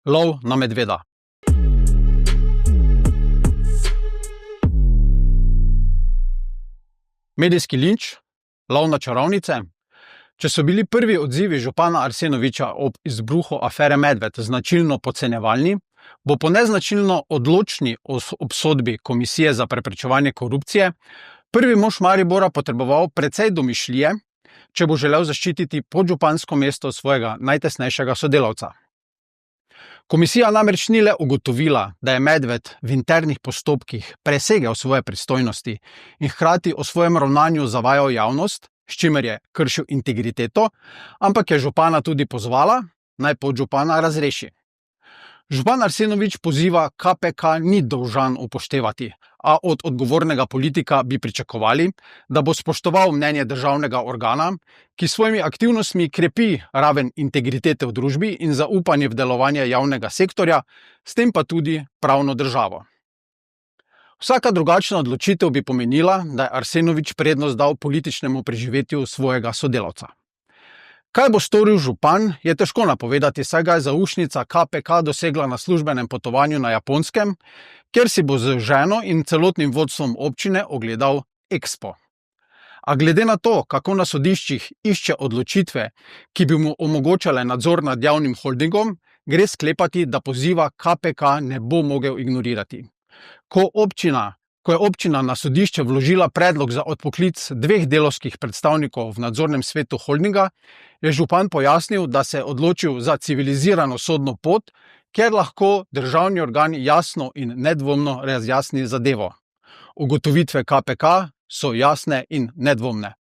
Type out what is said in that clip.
Lov na medveda. Medijski linč, lov na čarovnice. Če so bili prvi odzivi župana Arsenoviča ob izbruhu afere Medved značilno podcenjevalni, bo po neznačilno odločni obsodbi Komisije za preprečevanje korupcije prvi mož Maribora potreboval precej domišljije, če bo želel zaščititi podžupansko mesto svojega najtesnejšega sodelavca. Komisija namreč ni le ugotovila, da je Medved v internih postopkih presegel svoje pristojnosti in hkrati o svojem ravnanju zavajal javnost, s čimer je kršil integriteto, ampak je župana tudi pozvala, naj podžupana razreši. Župan Arsenovič poziva KPK ni dolžan upoštevati, a od odgovornega politika bi pričakovali, da bo spoštoval mnenje državnega organa, ki s svojimi aktivnostmi krepi raven integritete v družbi in zaupanje v delovanje javnega sektorja, s tem pa tudi pravno državo. Vsaka drugačna odločitev bi pomenila, da je Arsenovič prednost dal političnemu preživetju svojega sodelavca. Kaj bo storil župan, je težko napovedati, saj ga je zaušnica KPK dosegla na službenem potovanju na Japonskem, kjer si bo z ženo in celotnim vodstvom občine ogledal Expo. A glede na to, kako na sodiščih išče odločitve, ki bi mu omogočale nadzor nad javnim holdingom, gre sklepati, da poziva KPK ne bo mogel ignorirati. Ko je občina na sodišče vložila predlog za odpoklic 2 delavskih predstavnikov v nadzornem svetu holdinga, je župan pojasnil, da se je odločil za civilizirano sodno pot, kjer lahko državni organ jasno in nedvomno razjasni zadevo. Ugotovitve KPK so jasne in nedvomne.